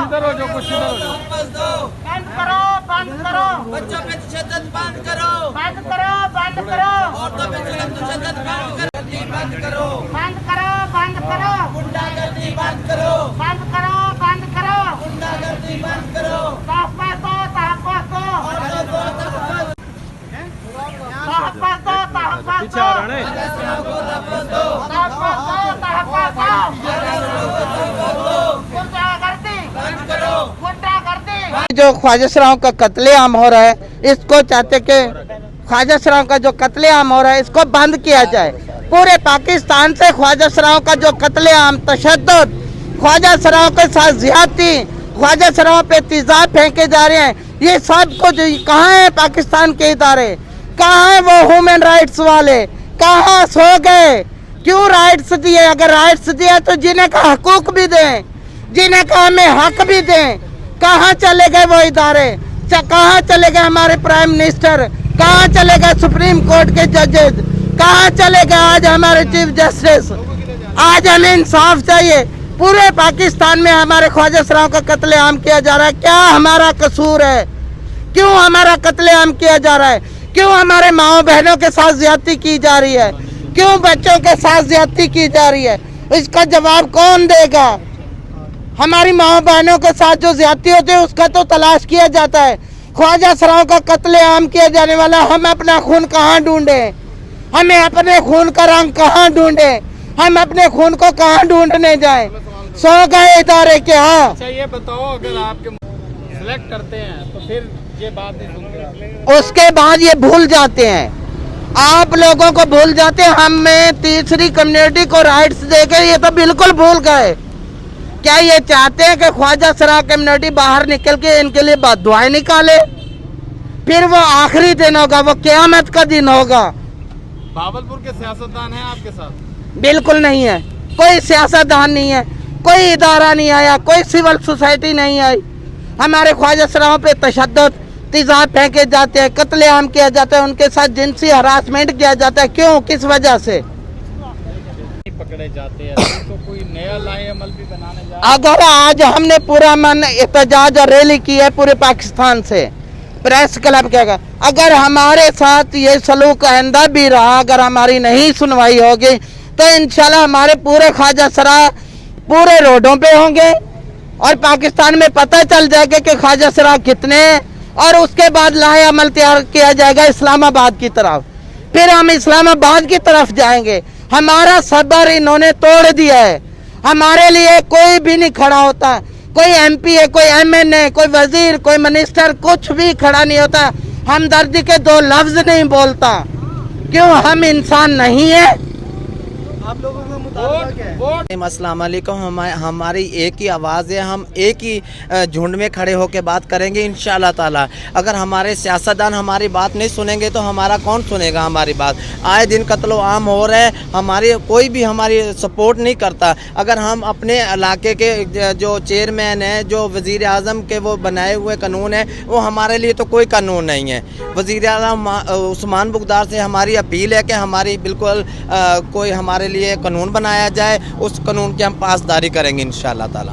इधर हो जाओ, कुछ इधर हो जाओ। बंद करो, बंद करो, बच्चों पे तशद्दुद बंद करो, बंद करो, बंद करो, औरतों पे जुल्म तशद्दुद बंद करो, बंद करो, बंद करो, गुंडागर्दी बंद करो, बंद करो, बंद करो, गुंडागर्दी बंद करो, तहफ़्फ़ुज़ दो, तहफ़्फ़ुज़ दो, तहफ़्फ़ुज़ दो, तहफ़्फ़ुज़ पीछे आ रहे हैं। तहफ़्फ़ुज़ दो, तहफ़्फ़ुज़ दो, गुंडागर्दी बंद करो। गुंडागर्दी। जो ख्वाजा सराओं का कत्लेआम हो रहा है, इसको चाहते कि ख्वाजा सराओं का जो कत्लेआम हो रहा है इसको बंद किया जाए। पूरे पाकिस्तान से ख्वाजा सराओं का जो कत्लेआम, तशद्दुद, ख्वाजा सराओं के साथ ज्यादती, ख्वाजा सराओं पे तेजाब फेंके जा रहे हैं, ये सब कुछ कहाँ है? पाकिस्तान के इदारे कहाँ है? वो ह्यूमन राइट्स वाले कहाँ सो गए? क्यों राइट्स दिए? अगर राइट्स दिए तो जिन्हें का हकूक भी दें, जिन्हें का हमें हक भी दें। कहाँ चले गए वो इदारे? कहाँ चले गए हमारे प्राइम मिनिस्टर? कहाँ चले गए सुप्रीम कोर्ट के जजेस? कहाँ चले गए आज हमारे चीफ जस्टिस? आज हमें इंसाफ चाहिए। पूरे पाकिस्तान में हमारे ख्वाजा सराओं का कत्लेआम किया जा रहा है, क्या हमारा कसूर है? क्यों हमारा कत्लेआम किया जा रहा है? क्यों हमारे माओ बहनों के साथ ज्यादती की जा रही है? क्यों बच्चों के साथ ज्यादती की जा रही है? इसका जवाब कौन देगा? हमारी माओ बहनों के साथ जो ज्यादती होती है उसका तो तलाश किया जाता है। ख्वाजा सराओं का कत्लेआम किया जाने वाला, हम अपना खून कहाँ ढूंढे? हमें अपने खून का रंग कहाँ ढूंढे? हम अपने खून को कहाँ ढूंढने जाएं? सो गए इदारे क्या? अच्छा ये बताओ, अगर आपके सिलेक्ट करते हैं तो फिर ये बात नहीं सुनते? उसके बाद ये भूल जाते हैं, आप लोगों को भूल जाते हैं। हमें तीसरी कम्युनिटी को राइट्स देके ये तो बिल्कुल भूल गए। क्या ये चाहते हैं कि ख्वाजा सरा कम्युनिटी बाहर निकल के इनके लिए बददुआएं निकाले? फिर वो आखिरी दिन होगा, वो क़यामत का दिन होगा। भावलपुर के सियासतदान हैं आपके साथ? बिल्कुल नहीं है, कोई सियासतदान नहीं है, कोई इदारा नहीं आया, कोई सिविल सोसाइटी नहीं आई। हमारे ख्वाजा सराओं पे तशद्दुद, तेजाब फेंके जाते हैं, कत्लेआम किया जाता है, उनके साथ जिनसी हरासमेंट किया जाता है। क्यों? किस वजह से? पकड़े जाते हैं तो कोई नया लाए अमल भी बनाने जा? अगर आज हमने पूरा मन एहतजाज और रैली की है पूरे पाकिस्तान से, प्रेस क्लब क्या, अगर हमारे साथ ये सलूक आइंदा भी रहा, अगर हमारी नहीं सुनवाई होगी तो इंशाल्लाह हमारे पूरे ख्वाजा सरा पूरे रोडों पे होंगे और पाकिस्तान में पता चल जाएगा कि ख्वाजा सरा कितने हैं। और उसके बाद लाए अमल तैयार किया जाएगा इस्लामाबाद की तरफ, फिर हम इस्लामाबाद की तरफ जाएंगे। हमारा सब्र इन्होंने तोड़ दिया है, हमारे लिए कोई भी नहीं खड़ा होता। कोई MP है, कोई MNA, कोई वजीर, कोई मिनिस्टर, कुछ भी खड़ा नहीं होता, हमदर्दी के दो लफ्ज नहीं बोलता। क्यों? हम इंसान नहीं है? आप लोगों का मुताबिक क्या है? अस्सलाम वालेकुम। हमारी एक ही आवाज़ है, हम एक ही झुंड में खड़े होकर बात करेंगे इंशाअल्लाह ताला। अगर हमारे सियासतदान हमारी बात नहीं सुनेंगे तो हमारा कौन सुनेगा हमारी बात? आए दिन कत्लो आम हो रहे हैं, हमारी कोई भी हमारी सपोर्ट नहीं करता। अगर हम अपने इलाके के जो चेयरमैन हैं, जो वज़ीर आज़म के वो बनाए हुए कानून हैं, वो हमारे लिए तो कोई कानून नहीं है। वज़ीर आज़म उस्मान बुग़दार से हमारी अपील है कि हमारी बिल्कुल कोई हमारे लिए कानून बनाया जाए, उस कानून की हम पासदारी करेंगे इंशाअल्लाह ताला।